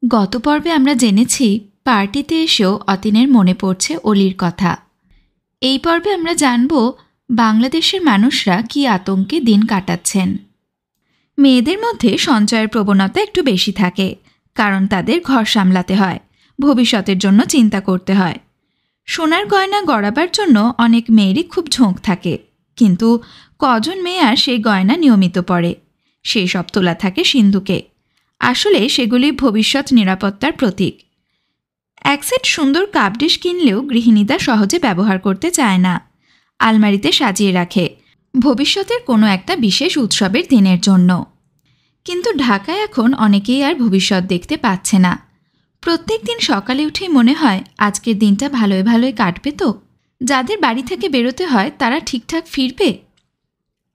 গত পর্বে আমরা জেনেছি পার্টিতে এসেও অতীনের মনে পড়ছে অলির কথা। এই পর্বে আমরা জানব বাংলাদেশের মানুষরা কি আতঙ্কে দিন কাটাচ্ছেন। মেয়েদের মধ্যে সঞ্চয়ের প্রবণতা একটু বেশি থাকে, কারণ তাদের ঘর সামলাতে হয়, ভবিষ্যতের জন্য চিন্তা করতে হয়। সোনার গয়না গড়াবার জন্য অনেক মেয়েরই খুব ঝোঁক থাকে, কিন্তু কজন মেয়ে আর সেই গয়না নিয়মিত পরে? সেই সব তোলা থাকে সিন্ধুকে। আসলে সেগুলি ভবিষ্যৎ নিরাপত্তার প্রতীক। এক সেট সুন্দর কাপডিশ কিনলেও গৃহিণীরা সহজে ব্যবহার করতে চায় না, আলমারিতে সাজিয়ে রাখে ভবিষ্যতের কোনো একটা বিশেষ উৎসবের দিনের জন্য। কিন্তু ঢাকায় এখন অনেকেই আর ভবিষ্যৎ দেখতে পাচ্ছে না। প্রত্যেক দিন সকালে উঠেই মনে হয় আজকের দিনটা ভালোই ভালোই কাটবে তো? যাদের বাড়ি থেকে বেরোতে হয় তারা ঠিকঠাক ফিরবে?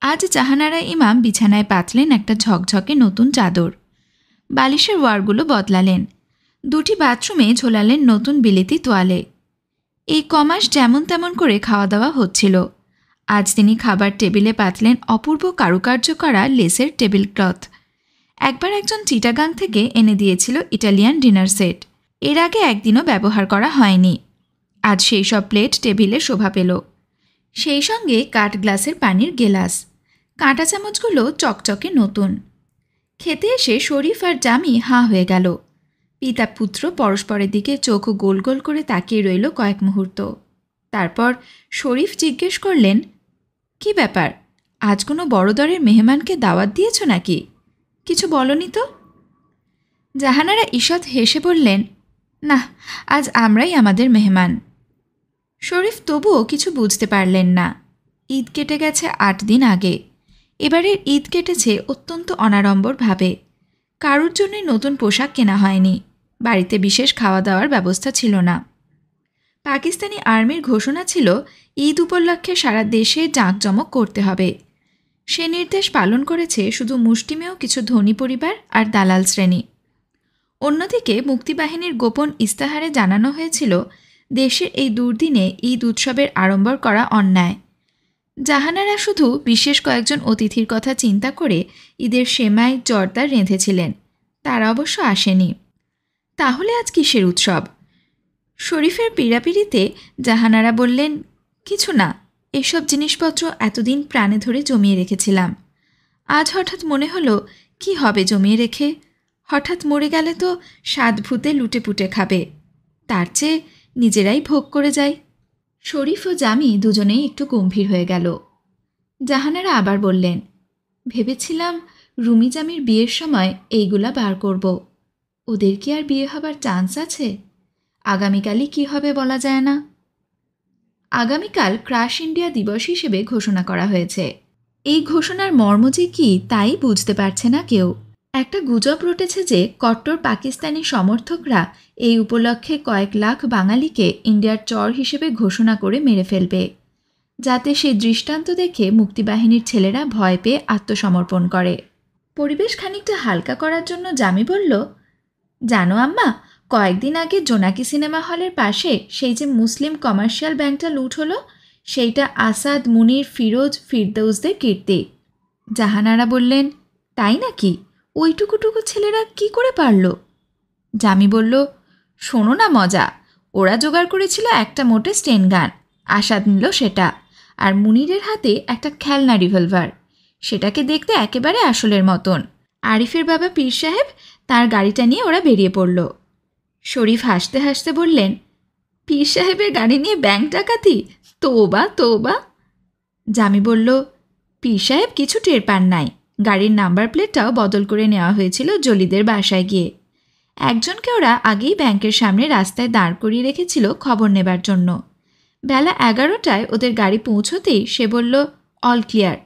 আজ জাহানারা ইমাম বিছানায় পাতলেন একটা ঝকঝকে নতুন চাদর, বালিশের ওয়ারগুলো বদলালেন, দুটি বাথরুমে ঝোলালেন নতুন বিলেতি তোয়ালে। এই কমাস যেমন তেমন করে খাওয়া দাওয়া হচ্ছিল। আজ তিনি খাবার টেবিলে পাতলেন অপূর্ব কারুকার্য করা লেসের টেবিল ক্লথ। একবার একজন চিটাগাং থেকে এনে দিয়েছিল ইটালিয়ান ডিনার সেট। এর আগে একদিনও ব্যবহার করা হয়নি। আজ সেই সব প্লেট টেবিলে শোভা পেল, সেই সঙ্গে কাঠ গ্লাসের পানির গেলাস। কাঁটা চামচগুলো চকচকে নতুন। খেতে এসে শরীফ আর জামি হাঁ হয়ে গেল। পিতা পুত্র পরস্পরের দিকে চোখ গোল গোল করে তাকিয়ে রইল কয়েক মুহূর্ত। তারপর শরীফ জিজ্ঞেস করলেন, কি ব্যাপার, আজ কোনো বড় দরের মেহমানকে দাওয়াত দিয়েছ নাকি? কিছু বলনি তো? জাহানারা ঈষৎ হেসে বললেন, না, আজ আমরাই আমাদের মেহমান। শরীফ তবুও কিছু বুঝতে পারলেন না। ঈদ কেটে গেছে 8 দিন আগে। এবারের ঈদ কেটেছে অত্যন্ত অনাড়ম্বরভাবে। কারুর জন্যই নতুন পোশাক কেনা হয়নি। বাড়িতে বিশেষ খাওয়া দাওয়ার ব্যবস্থা ছিল না। পাকিস্তানি আর্মির ঘোষণা ছিল ঈদ উপলক্ষে সারা দেশে জাঁকজমক করতে হবে। সে নির্দেশ পালন করেছে শুধু মুষ্টিমেয় কিছু ধনী পরিবার আর দালাল শ্রেণী। অন্যদিকে মুক্তিবাহিনীর গোপন ইস্তাহারে জানানো হয়েছিল দেশের এই দুর্দিনে ঈদ উৎসবের আড়ম্বর করা অন্যায়। জাহানারা শুধু বিশেষ কয়েকজন অতিথির কথা চিন্তা করে ঈদের সেমাই জর্দা রেঁধেছিলেন। তারা অবশ্য আসেনি। তাহলে আজ কিসের উৎসব? শরীফের পীড়াপিড়িতে জাহানারা বললেন, কিছু না, এসব জিনিসপত্র এতদিন প্রাণে ধরে জমিয়ে রেখেছিলাম। আজ হঠাৎ মনে হলো, কি হবে জমিয়ে রেখে? হঠাৎ মরে গেলে তো সাত ভূতে লুটেপুটে খাবে। তার চেয়ে নিজেরাই ভোগ করে যাই। শরীফ ও জামি দুজনেই একটু গম্ভীর হয়ে গেল। জাহানারা আবার বললেন, ভেবেছিলাম রুমি জামির বিয়ের সময় এইগুলা বার করব। ওদের কি আর বিয়ে হবার চান্স আছে? আগামীকালই কি হবে বলা যায় না। আগামীকাল ক্রাশ ইন্ডিয়া দিবস হিসেবে ঘোষণা করা হয়েছে। এই ঘোষণার মর্ম যে কী তাই বুঝতে পারছে না কেউ। একটা গুজব রটেছে যে কট্টর পাকিস্তানি সমর্থকরা এই উপলক্ষে কয়েক লাখ বাঙালিকে ইন্ডিয়ার চর হিসেবে ঘোষণা করে মেরে ফেলবে, যাতে সেই দৃষ্টান্ত দেখে মুক্তিবাহিনীর ছেলেরা ভয় পেয়ে আত্মসমর্পণ করে। পরিবেশ খানিকটা হালকা করার জন্য জামি বলল, জানো আম্মা, কয়েকদিন আগে জোনাকি সিনেমা হলের পাশে সেই যে মুসলিম কমার্শিয়াল ব্যাংকটা লুট হলো, সেইটা আসাদ, মুনির, ফিরোজ, ফিরদৌসদের কীর্তি। জাহানারা বললেন, তাই নাকি? ওইটুকুটুকু ছেলেরা কি করে পারল? জামি বলল, শোনো না মজা, ওরা জোগাড় করেছিল একটা মোটে স্টেন গান, আসাদ নিল সেটা, আর মুনিরের হাতে একটা খেলনা রিভলভার। সেটাকে দেখতে একেবারে আসলের মতন। আরিফের বাবা পীর সাহেব, তার গাড়িটা নিয়ে ওরা বেরিয়ে পড়ল। শরীফ হাসতে হাসতে বললেন, পীর সাহেবের গাড়ি নিয়ে ব্যাংক ডাকাতি? তোবা তোবা। জামি বলল, পীর সাহেব কিছু টের পান নাই। গাড়ির নাম্বার প্লেটটাও বদল করে নেওয়া হয়েছিল জলিদের বাসায় গিয়ে। একজনকে ওরা আগেই ব্যাংকের সামনে রাস্তায় দাঁড় করিয়ে রেখেছিল খবর নেবার জন্য। বেলা 11টায় ওদের গাড়ি পৌঁছতেই সে বলল, অল ক্লিয়ার।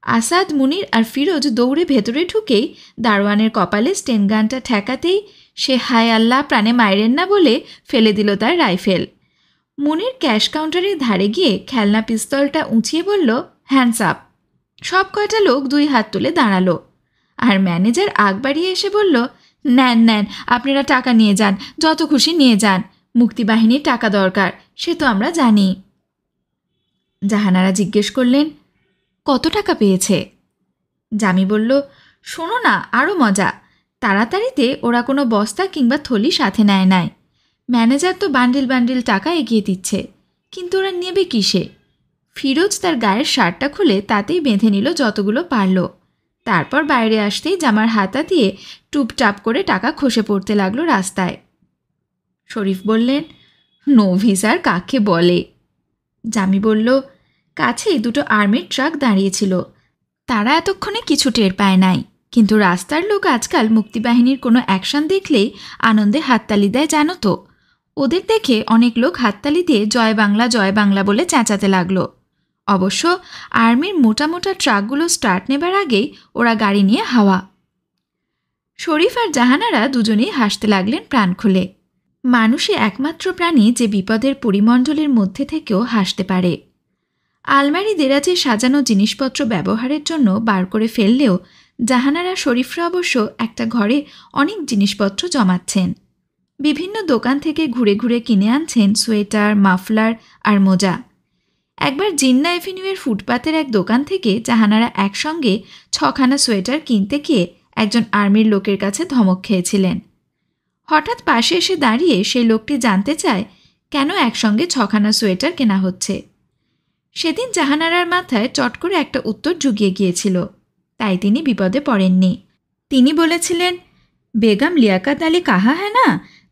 আসাদ, মুনির আর ফিরোজ দৌড়ে ভেতরে ঢুকেই দারোয়ানের কপালে স্টেন গানটা ঠেকাতেই সে হায় আল্লাহ প্রাণে মাইরেন না বলে ফেলে দিল তার রাইফেল। মুনির ক্যাশ কাউন্টারের ধারে গিয়ে খেলনা পিস্তলটা উঁচিয়ে বলল, হ্যান্ডস আপ। সব কয়টা লোক 2 হাত তুলে দাঁড়ালো। আর ম্যানেজার আগ বাড়িয়ে এসে বলল, নেন নেন, আপনারা টাকা নিয়ে যান, যত খুশি নিয়ে যান। মুক্তিবাহিনীর টাকা দরকার, সে তো আমরা জানি। জাহানারা জিজ্ঞেস করলেন, কত টাকা পেয়েছে? জামি বলল, শোনো না, আরও মজা। তাড়াতাড়িতে ওরা কোনো বস্তা কিংবা থলি সাথে নেয় নাই। ম্যানেজার তো বান্ডিল বান্ডিল টাকা এগিয়ে দিচ্ছে, কিন্তু ওরা নেবে কিসে? ফিরোজ তার গায়ের শার্টটা খুলে তাতেই বেঁধে নিল যতগুলো পারল। তারপর বাইরে আসতেই জামার হাতা দিয়ে টুপটাপ করে টাকা খসে পড়তে লাগলো রাস্তায়। শরীফ বললেন, নো ভিসার কাকে বলে? জামি বলল, কাছেই দুটো আর্মির ট্রাক দাঁড়িয়েছিল, তারা এতক্ষণে কিছু টের পায় নাই, কিন্তু রাস্তার লোক আজকাল মুক্তিবাহিনীর কোনো অ্যাকশন দেখলেই আনন্দে হাততালি দেয় জানো তো। ওদের দেখে অনেক লোক হাততালি দিয়ে জয় বাংলা বলে চেঁচাতে লাগলো। অবশ্য আর্মির মোটা মোটা ট্রাকগুলো স্টার্ট নেবার আগেই ওরা গাড়ি নিয়ে হাওয়া। শরীফ আর জাহানারা দুজনেই হাসতে লাগলেন প্রাণ খুলে। মানুষই একমাত্র প্রাণী যে বিপদের পরিমণ্ডলের মধ্যে থেকেও হাসতে পারে। আলমারি দেরাজে সাজানো জিনিসপত্র ব্যবহারের জন্য বার করে ফেললেও জাহানারা শরীফরা অবশ্য একটা ঘরে অনেক জিনিসপত্র জমাচ্ছেন। বিভিন্ন দোকান থেকে ঘুরে ঘুরে কিনে আনছেন সোয়েটার, মাফলার আর মোজা। একবার জিন্না এভিনিউয়ের ফুটপাতের এক দোকান থেকে জাহানারা একসঙ্গে 6খানা সোয়েটার কিনতে গিয়ে একজন আর্মির লোকের কাছে ধমক খেয়েছিলেন। হঠাৎ পাশে এসে দাঁড়িয়ে সেই লোকটি জানতে চায় কেন একসঙ্গে 6খানা সোয়েটার কেনা হচ্ছে। সেদিন জাহানারার মাথায় চট করে একটা উত্তর জুগিয়ে গিয়েছিল, তাই তিনি বিপদে পড়েননি। তিনি বলেছিলেন, বেগম লিয়াকত अली कहा है ना,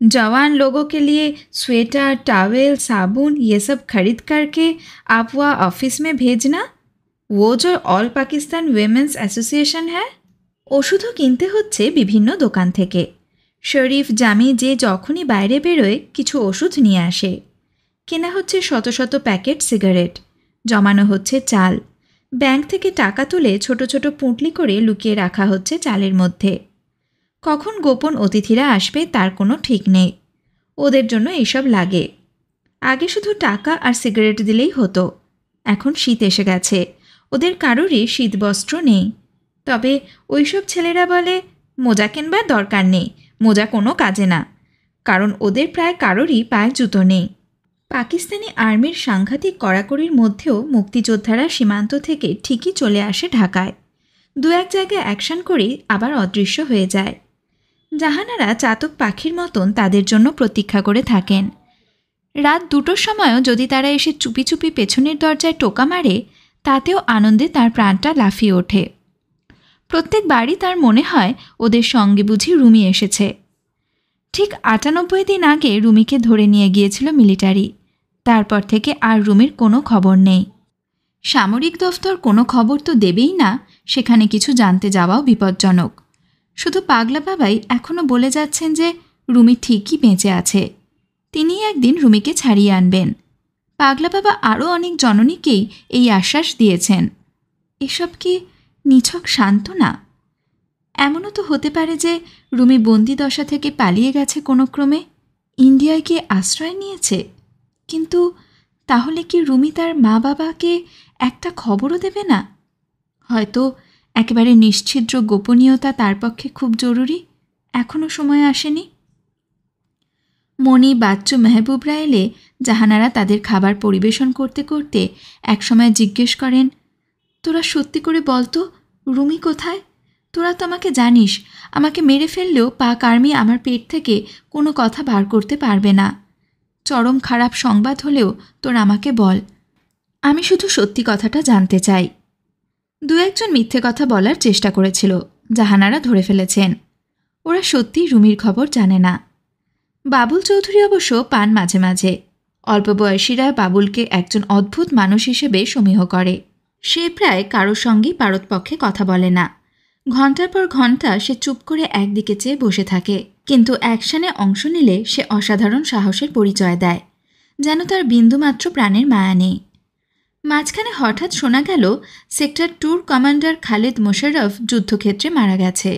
जवान लोगों के लिए स्वेटर, टॉवेल, साबुन ये सब खरीद करके आप वह ऑफिस में भेजना, वो जो ऑल पाकिस्तान वुमेन्स एसोसिएशन है। ওষুধও কিনতে হচ্ছে বিভিন্ন দোকান থেকে। শরীফ, জামি যে যখনই বাইরে বেরোয় কিছু ওষুধ নিয়ে আসে। কেনা হচ্ছে শত শত প্যাকেট সিগারেট, জমানো হচ্ছে চাল, ব্যাংক থেকে টাকা তুলে ছোট ছোট পুঁটলি করে লুকিয়ে রাখা হচ্ছে চালের মধ্যে। কখন গোপন অতিথিরা আসবে তার কোনো ঠিক নেই, ওদের জন্য এইসব লাগে। আগে শুধু টাকা আর সিগারেট দিলেই হতো, এখন শীত এসে গেছে, ওদের কারোরই শীতবস্ত্র নেই। তবে ওইসব ছেলেরা বলে, মোজা কিনবার দরকার নেই, মোজা কোনো কাজে না, কারণ ওদের প্রায় কারোরই পায়ে জুতো নেই। পাকিস্তানি আর্মির সাংঘাতিক কড়াকড়ির মধ্যেও মুক্তিযোদ্ধারা সীমান্ত থেকে ঠিকই চলে আসে ঢাকায়। দু এক জায়গায় অ্যাকশন করেই আবার অদৃশ্য হয়ে যায়। জাহানারা চাতক পাখির মতন তাদের জন্য প্রতীক্ষা করে থাকেন। রাত 2টোর সময়ও যদি তারা এসে চুপি চুপি পেছনের দরজায় টোকা মারে, তাতেও আনন্দে তার প্রাণটা লাফিয়ে ওঠে। প্রত্যেকবারই তার মনে হয় ওদের সঙ্গে বুঝি রুমি এসেছে। ঠিক 98 দিন আগে রুমিকে ধরে নিয়ে গিয়েছিল মিলিটারি, তারপর থেকে আর রুমির কোনো খবর নেই। সামরিক দফতর কোনো খবর তো দেবেই না, সেখানে কিছু জানতে যাওয়াও বিপজ্জনক। শুধু পাগলা বাবাই এখনও বলে যাচ্ছেন যে রুমি ঠিকই বেঁচে আছে, তিনিই একদিন রুমিকে ছাড়িয়ে আনবেন। পাগলা বাবা আরও অনেক জননীকেই এই আশ্বাস দিয়েছেন। এসব কি নিছক সান্ত্বনা? এমনও তো হতে পারে যে রুমি বন্দি দশা থেকে পালিয়ে গেছে কোনো ক্রমে, ইন্ডিয়ায় গিয়ে আশ্রয় নিয়েছে। কিন্তু তাহলে কি রুমি তার মা বাবাকে একটা খবরও দেবে না? হয়তো একেবারে নিশ্ছিদ্র গোপনীয়তা তার পক্ষে খুব জরুরি, এখনও সময় আসেনি। মণি, বাচ্চু, মেহবুবরা এলে জাহানারা তাদের খাবার পরিবেশন করতে করতে একসময় জিজ্ঞেস করেন, তোরা সত্যি করে বলতো রুমি কোথায়? তোরা তো আমাকে জানিস, আমাকে মেরে ফেললেও পাক আর্মি আমার পেট থেকে কোনো কথা বার করতে পারবে না। চরম খারাপ সংবাদ হলেও তোর আমাকে বল, আমি শুধু সত্যি কথাটা জানতে চাই। দু একজন মিথ্যে কথা বলার চেষ্টা করেছিল, জাহানারা ধরে ফেলেছেন। ওরা সত্যি রুমির খবর জানে না। বাবুল চৌধুরী অবশ্য পান মাঝে মাঝে। অল্প বয়সীরা বাবুলকে একজন অদ্ভুত মানুষ হিসেবে সমীহ করে। সে প্রায় কারোর সঙ্গেই পারতপক্ষে কথা বলে না। ঘণ্টার পর ঘণ্টা সে চুপ করে একদিকে চেয়ে বসে থাকে, কিন্তু অ্যাকশনে অংশ নিলে সে অসাধারণ সাহসের পরিচয় দেয়, যেন তার বিন্দুমাত্র প্রাণের মায়া নেই। মাঝখানে হঠাৎ শোনা গেল সেক্টর 2 কমান্ডার খালেদ মোশাররফ যুদ্ধক্ষেত্রে মারা গেছে।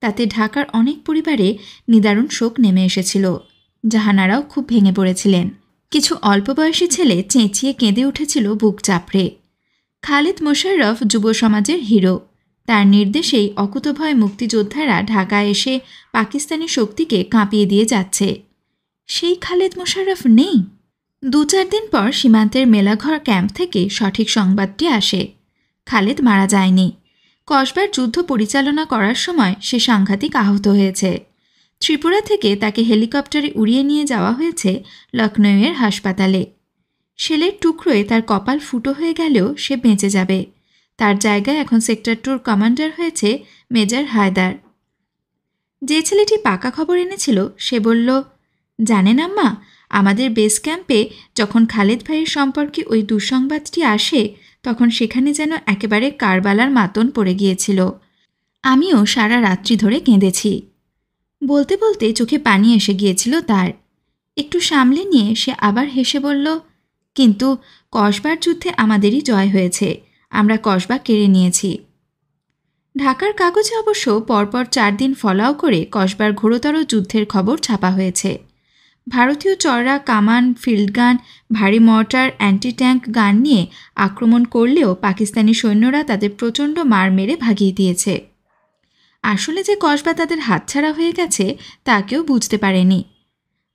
তাতে ঢাকার অনেক পরিবারে নিদারুণ শোক নেমে এসেছিল। জাহানারাও খুব ভেঙে পড়েছিলেন। কিছু অল্প বয়সী ছেলে চেঁচিয়ে কেঁদে উঠেছিল বুক চাপড়ে। খালেদ মোশাররফ যুব সমাজের হিরো। তার নির্দেশেই অকুতভয় মুক্তিযোদ্ধারা ঢাকায় এসে পাকিস্তানি শক্তিকে কাঁপিয়ে দিয়ে যাচ্ছে। সেই খালেদ মোশাররফ নেই। 2-4 দিন পর সীমান্তের মেলাঘর ক্যাম্প থেকে সঠিক সংবাদটি আসে, খালেদ মারা যায়নি, কসবার যুদ্ধ পরিচালনা করার সময় সে সাংঘাতিক আহত হয়েছে। ত্রিপুরা থেকে তাকে হেলিকপ্টারে উড়িয়ে নিয়ে যাওয়া হয়েছে লখনৌয়ের হাসপাতালে। শেলের টুকরোয় তার কপাল ফুটো হয়ে গেলেও সে বেঁচে যাবে। তার জায়গায় এখন সেক্টর 2 কমান্ডার হয়েছে মেজর হায়দার। যে ছেলেটি পাকা খবর এনেছিল সে বলল, জানেন আম্মা, আমাদের বেস ক্যাম্পে যখন খালেদ ভাইয়ের সম্পর্কে ওই দুঃসংবাদটি আসে তখন সেখানে যেন একেবারে কারবালার মাতন পড়ে গিয়েছিল। আমিও সারা রাত্রি ধরে কেঁদেছি। বলতে বলতে চোখে পানি এসে গিয়েছিল তার। একটু সামলে নিয়ে সে আবার হেসে বলল, কিন্তু কসবার যুদ্ধে আমাদেরই জয় হয়েছে, আমরা কসবা কেড়ে নিয়েছি। ঢাকার কাগজে অবশ্য পরপর 4 দিন ফলাও করে কসবার ঘোরতর যুদ্ধের খবর ছাপা হয়েছে। ভারতীয় চড়া কামান, ফিল্ড গান, ভারী মর্টার, অ্যান্টি ট্যাঙ্ক গান নিয়ে আক্রমণ করলেও পাকিস্তানি সৈন্যরা তাদের প্রচণ্ড মার মেরে ভাগিয়ে দিয়েছে। আসলে যে কসবা তাদের হাতছাড়া হয়ে গেছে তা কেউ বুঝতে পারেনি।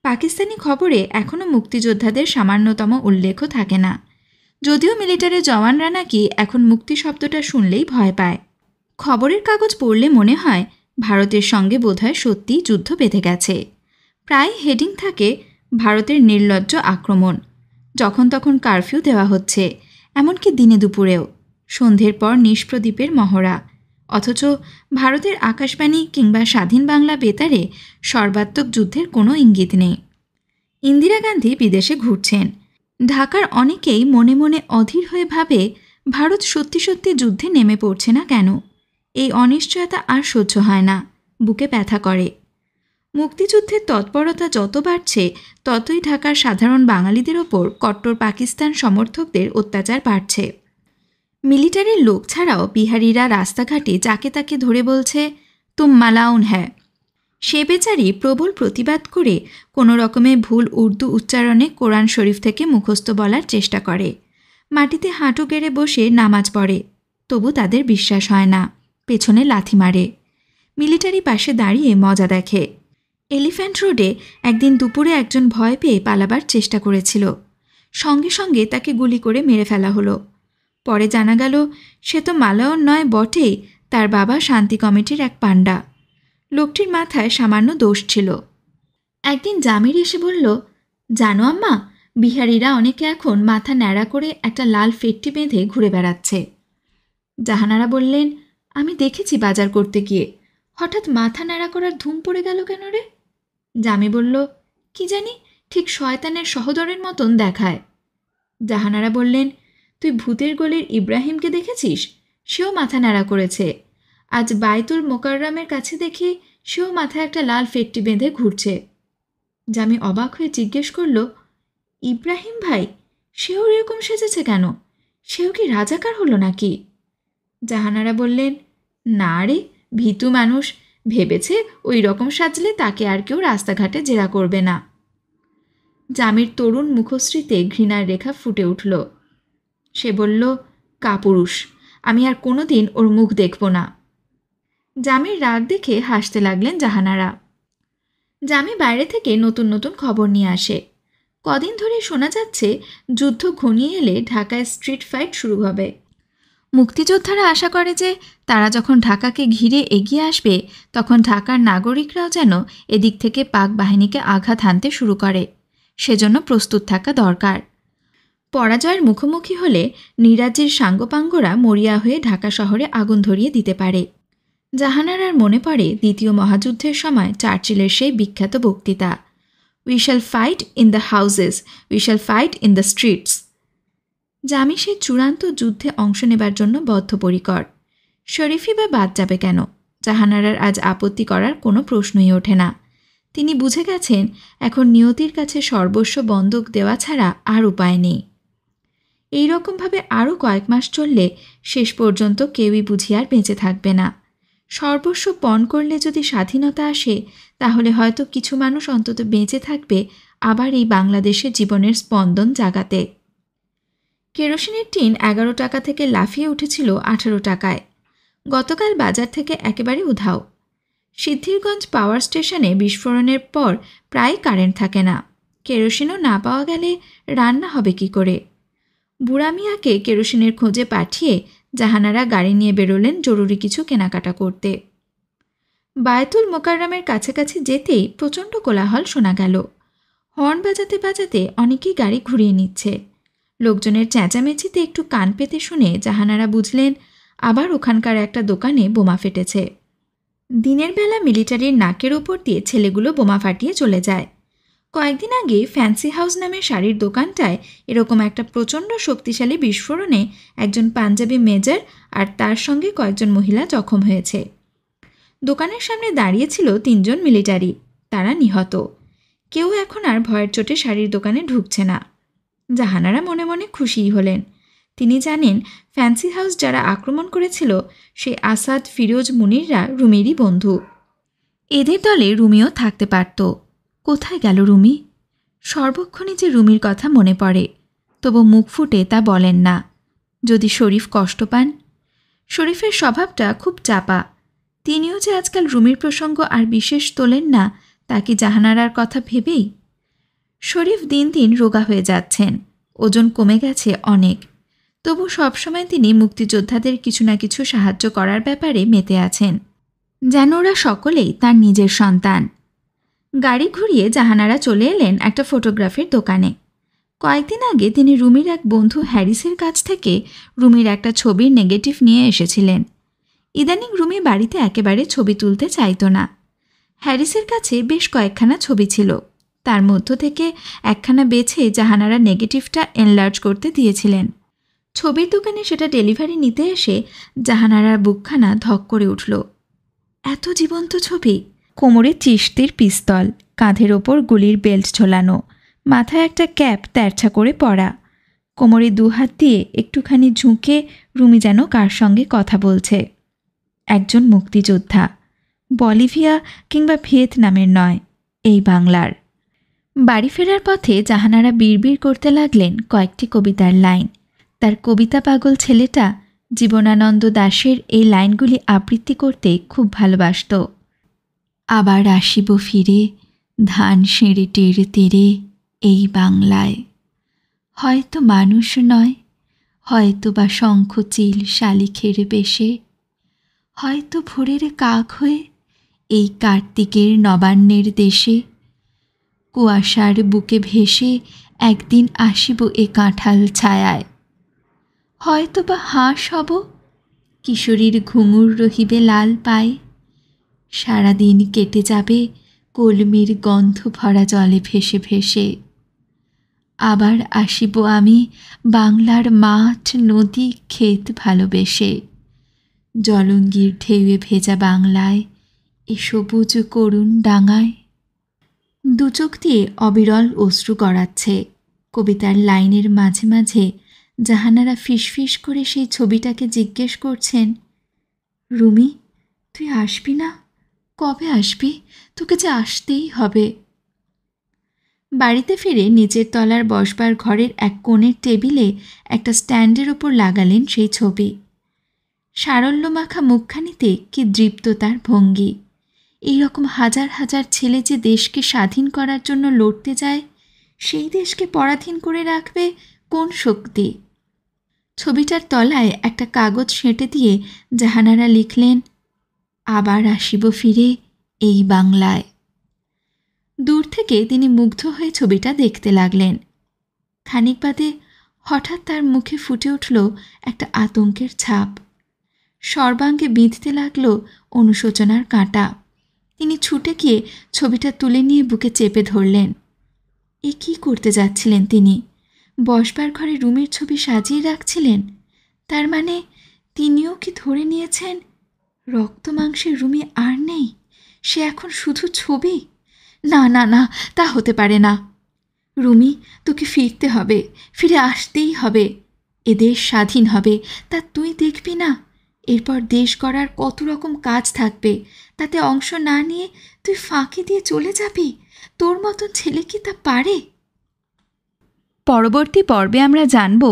পাকিস্তানি খবরে এখনও মুক্তিযোদ্ধাদের সামান্যতম উল্লেখও থাকে না, যদিও মিলিটারির জওয়ানরা নাকি এখন মুক্তি শব্দটা শুনলেই ভয় পায়। খবরের কাগজ পড়লে মনে হয় ভারতের সঙ্গে বোধহয় সত্যিই যুদ্ধ বেঁধে গেছে। প্রায় হেডিং থাকে ভারতের নির্লজ্জ আক্রমণ, যখন তখন কারফিউ দেওয়া হচ্ছে, এমনকি দিনে দুপুরেও, সন্ধ্যের পর নিষ্প্রদীপের মহড়া। অথচ ভারতের আকাশবাণী কিংবা স্বাধীন বাংলা বেতারে সর্বাত্মক যুদ্ধের কোনো ইঙ্গিত নেই। ইন্দিরা গান্ধী বিদেশে ঘুরছেন। ঢাকার অনেকেই মনে মনে অধীর হয়ে ভাবে, ভারত সত্যি সত্যি যুদ্ধে নেমে পড়ছে না কেন? এই অনিশ্চয়তা আর সহ্য হয় না, বুকে ব্যথা করে। মুক্তিযুদ্ধের তৎপরতা যত বাড়ছে ততই ঢাকার সাধারণ বাঙালিদের ওপর কট্টর পাকিস্তান সমর্থকদের অত্যাচার বাড়ছে। মিলিটারির লোক ছাড়াও বিহারিরা রাস্তাঘাটে যাকে তাকে ধরে বলছে, তুম মালাউন হ্যায়। সে বেচারি প্রবল প্রতিবাদ করে কোনো রকমে ভুল উর্দু উচ্চারণে কোরআন শরীফ থেকে মুখস্থ বলার চেষ্টা করে, মাটিতে হাঁটু গেড়ে বসে নামাজ পড়ে, তবু তাদের বিশ্বাস হয় না, পেছনে লাথি মারে। মিলিটারি পাশে দাঁড়িয়ে মজা দেখে। এলিফ্যান্ট রোডে একদিন দুপুরে একজন ভয় পেয়ে পালাবার চেষ্টা করেছিল, সঙ্গে সঙ্গে তাকে গুলি করে মেরে ফেলা হলো। পরে জানা গেল সে তো মালায়ন নয় বটেই, তার বাবা শান্তি কমিটির এক পাণ্ডা। লোকটির মাথায় সামান্য দোষ ছিল। একদিন জামির এসে বলল, জানো আম্মা, বিহারিরা অনেকে এখন মাথা ন্যাড়া করে একটা লাল ফেট্টি বেঁধে ঘুরে বেড়াচ্ছে। জাহানারা বললেন, আমি দেখেছি বাজার করতে গিয়ে, হঠাৎ মাথা ন্যাড়া করার ধুম পড়ে গেল কেন রে? জামি বলল, কি জানি, ঠিক শয়তানের সহদরের মতন দেখায়। জাহানারা বললেন, তুই ভূতের গলির ইব্রাহিমকে দেখেছিস? সেও মাথা ন্যাড়া করেছে। আজ বাইতুল মোকাররমের কাছে দেখি সেও মাথায় একটা লাল ফেট্টি বেঁধে ঘুরছে। জামি অবাক হয়ে জিজ্ঞেস করল, ইব্রাহিম ভাই, সেও এরকম সেজেছে কেন? সেও কি রাজাকার হলো নাকি? জাহানারা বললেন, না রে, ভীতু মানুষ, ভেবেছে ওই রকম সাজলে তাকে আর কেউ রাস্তাঘাটে জেরা করবে না। জামির তরুণ মুখশ্রীতে ঘৃণার রেখা ফুটে উঠল। সে বলল, কাপুরুষ, আমি আর কোনো দিন ওর মুখ দেখব না। জামির রাগ দেখে হাসতে লাগলেন জাহানারা। জামি বাইরে থেকে নতুন নতুন খবর নিয়ে আসে। কদিন ধরে শোনা যাচ্ছে যুদ্ধ ঘনিয়ে এলে ঢাকায় স্ট্রিট ফাইট শুরু হবে। মুক্তিযোদ্ধারা আশা করে যে তারা যখন ঢাকাকে ঘিরে এগিয়ে আসবে তখন ঢাকার নাগরিকরাও যেন এদিক থেকে পাক বাহিনীকে আঘাত হানতে শুরু করে, সেজন্য প্রস্তুত থাকা দরকার। পরাজয়ের মুখোমুখি হলে নিরাজ্যের সাঙ্গপাঙ্গরা মরিয়া হয়ে ঢাকা শহরে আগুন ধরিয়ে দিতে পারে। জাহানারার মনে পড়ে দ্বিতীয় মহাযুদ্ধের সময় চার্চিলের সেই বিখ্যাত বক্তৃতা, we shall fight in the houses, we shall fight in the streets. জামি সেই চূড়ান্ত যুদ্ধে অংশ নেবার জন্য বদ্ধপরিকর। শরীফি বা বাদ যাবে কেন? জাহানারার আজ আপত্তি করার কোনো প্রশ্নই ওঠে না। তিনি বুঝে গেছেন এখন নিয়তির কাছে সর্বস্ব বন্ধক দেওয়া ছাড়া আর উপায় নেই। এই রকমভাবে আরও কয়েক মাস চললে শেষ পর্যন্ত কেউই বুঝি আর বেঁচে থাকবে না। সর্বস্ব পণ করলে যদি স্বাধীনতা আসে তাহলে হয়তো কিছু মানুষ অন্তত বেঁচে থাকবে আবার এই বাংলাদেশের জীবনের স্পন্দন জাগাতে। কেরোসিনের টিন 11 টাকা থেকে লাফিয়ে উঠেছিল 18 টাকায়। গতকাল বাজার থেকে একেবারে উধাও। সিদ্ধিরগঞ্জ পাওয়ার স্টেশনে বিস্ফোরণের পর প্রায় কারেন্ট থাকে না। কেরোসিনও না পাওয়া গেলে রান্না হবে কি করে? বুড়া মিয়াকে কেরোসিনের খোঁজে পাঠিয়ে জাহানারা গাড়ি নিয়ে বেরোলেন জরুরি কিছু কেনাকাটা করতে। বায়তুল মোকাররমের কাছাকাছি যেতেই প্রচণ্ড কোলাহল শোনা গেল। হর্ন বাজাতে বাজাতে অনেকেই গাড়ি ঘুরিয়ে নিচ্ছে। লোকজনের চেঁচামেচিতে একটু কান পেতে শুনে জাহানারা বুঝলেন আবার ওখানকার একটা দোকানে বোমা ফেটেছে। দিনের বেলা মিলিটারির নাকের ওপর দিয়ে ছেলেগুলো বোমা ফাটিয়ে চলে যায়। কয়েকদিন আগে ফ্যান্সি হাউস নামের শাড়ির দোকানটায় এরকম একটা প্রচণ্ড শক্তিশালী বিস্ফোরণে একজন পাঞ্জাবি মেজর আর তার সঙ্গে কয়েকজন মহিলা জখম হয়েছে। দোকানের সামনে দাঁড়িয়েছিল 3 জন মিলিটারি, তারা নিহত। কেউ এখন আর ভয়ের চোটে শাড়ির দোকানে ঢুকছে না। জাহানারা মনে মনে খুশিই হলেন। তিনি জানেন ফ্যান্সি হাউস যারা আক্রমণ করেছিল সেই আসাদ, ফিরোজ, মুনিররা রুমিরই বন্ধু। এদের দলে রুমিও থাকতে পারত। কোথায় গেল রুমি? সর্বক্ষণই যে রুমির কথা মনে পড়ে, তবু মুখ ফুটে তা বলেন না। যদি শরীফ কষ্ট পান? শরীফের স্বভাবটা খুব চাপা। তিনিও যে আজকাল রুমির প্রসঙ্গ আর বিশেষ তোলেন না, তা কি জাহানারার কথা ভেবেই? শরীফ দিন দিন রোগা হয়ে যাচ্ছেন, ওজন কমে গেছে অনেক। তবু সবসময় তিনি মুক্তিযোদ্ধাদের কিছু না কিছু সাহায্য করার ব্যাপারে মেতে আছেন, যেন ওরা সকলেই তার নিজের সন্তান। গাড়ি ঘুরিয়ে জাহানারা চলে এলেন একটা ফটোগ্রাফির দোকানে। কয়েকদিন আগে তিনি রুমির এক বন্ধু হ্যারিসের কাছ থেকে রুমির একটা ছবির নেগেটিভ নিয়ে এসেছিলেন। ইদানিং রুমি বাড়িতে একেবারে ছবি তুলতে চাইত না। হ্যারিসের কাছে বেশ কয়েকখানা ছবি ছিল, তার মধ্য থেকে একখানা বেছে জাহানারা নেগেটিভটা এনলার্জ করতে দিয়েছিলেন। ছবির দোকানে সেটা ডেলিভারি নিতে এসে জাহানারার বুকখানা ধক করে উঠল। এত জীবন্ত ছবি! কোমরে চিশতির পিস্তল, কাঁধের ওপর গুলির বেল্ট ঝোলানো, মাথায় একটা ক্যাপ তেরছা করে পরা, কোমরে 2 হাত দিয়ে একটুখানি ঝুঁকে রুমি যেন কার সঙ্গে কথা বলছে। একজন মুক্তিযোদ্ধা, বলিভিয়া কিংবা ভিয়েতনামের নয়, এই বাংলার। বাড়ি ফেরার পথে জাহানারা বিড়বিড় করতে লাগলেন কয়েকটি কবিতার লাইন। তার কবিতা পাগল ছেলেটা জীবনানন্দ দাশের এই লাইনগুলি আবৃত্তি করতে খুব ভালোবাসত। আবার আসিব ফিরে ধান সেঁড়ে টেরে তেরে এই বাংলায়, হয়তো মানুষ নয়, হয়তো বা শঙ্খচিল শালিখের বেশে, হয়তো ভোরের কাক হয়ে এই কার্তিকের নবান্নের দেশে, কুয়াশার বুকে ভেসে একদিন আসিব এ কাঁঠাল ছায়ায়, হয়তো বা হাঁস হব, কিশোরীর ঘুঙুর রহিবে লাল পায়ে, সারাদিন কেটে যাবে কলমির গন্ধ ভরা জলে ভেসে ভেসে। আবার আসিব আমি বাংলার মাঠ নদী ক্ষেত ভালোবেসে, জলঙ্গির ঢেউয়ে ভেজা বাংলায় এ সবুজ করুণ ডাঙায়। 2 চোখ দিয়ে অবিরল অশ্রু গড়াচ্ছে। কবিতার লাইনের মাঝে মাঝে জাহানারা ফিসফিস করে সেই ছবিটাকে জিজ্ঞেস করছেন, রুমি, তুই আসবি না? কবে আসবি? তোকে যে আসতেই হবে। বাড়িতে ফিরে নিচের তলার বসবার ঘরের এক কোণের টেবিলে একটা স্ট্যান্ডের ওপর লাগালেন সেই ছবি। সারল্যমাখা মুখখানিতে কি দৃপ্ত তার ভঙ্গি! এইরকম হাজার হাজার ছেলে যে দেশকে স্বাধীন করার জন্য লড়তে যায়, সেই দেশকে পরাধীন করে রাখবে কোন শক্তি? ছবিটার তলায় একটা কাগজ সেঁটে দিয়ে জাহানারা লিখলেন, আবার আসিব ফিরে এই বাংলায়। দূর থেকে তিনি মুগ্ধ হয়ে ছবিটা দেখতে লাগলেন। খানিক বাদে হঠাৎ তার মুখে ফুটে উঠল একটা আতঙ্কের ছাপ। সর্বাঙ্গে বিঁধতে লাগল অনুশোচনার কাঁটা। তিনি ছুটে গিয়ে ছবিটা তুলে নিয়ে বুকে চেপে ধরলেন। এ কী করতে যাচ্ছিলেন তিনি? বসবার ঘরে রুমির ছবি সাজিয়ে রাখছিলেন। তার মানে তিনিও কি ধরে নিয়েছেন রক্ত মাংসের রুমি আর নেই, সে এখন শুধু ছবি? না না না, তা হতে পারে না। রুমি, তোকে ফিরতে হবে, ফিরে আসতেই হবে। এ দেশ স্বাধীন হবে, তা তুই দেখবি না? এরপর দেশ গড়ার কত রকম কাজ থাকবে, তাতে অংশ না নিয়ে তুই ফাঁকি দিয়ে চলে যাবি? তোর মতন ছেলে কি তা পারে? পরবর্তী পর্বে আমরা জানব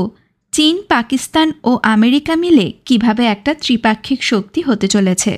চীন, পাকিস্তান ও আমেরিকা মিলে কিভাবে একটা ত্রিপাক্ষিক শক্তি হতে চলেছে।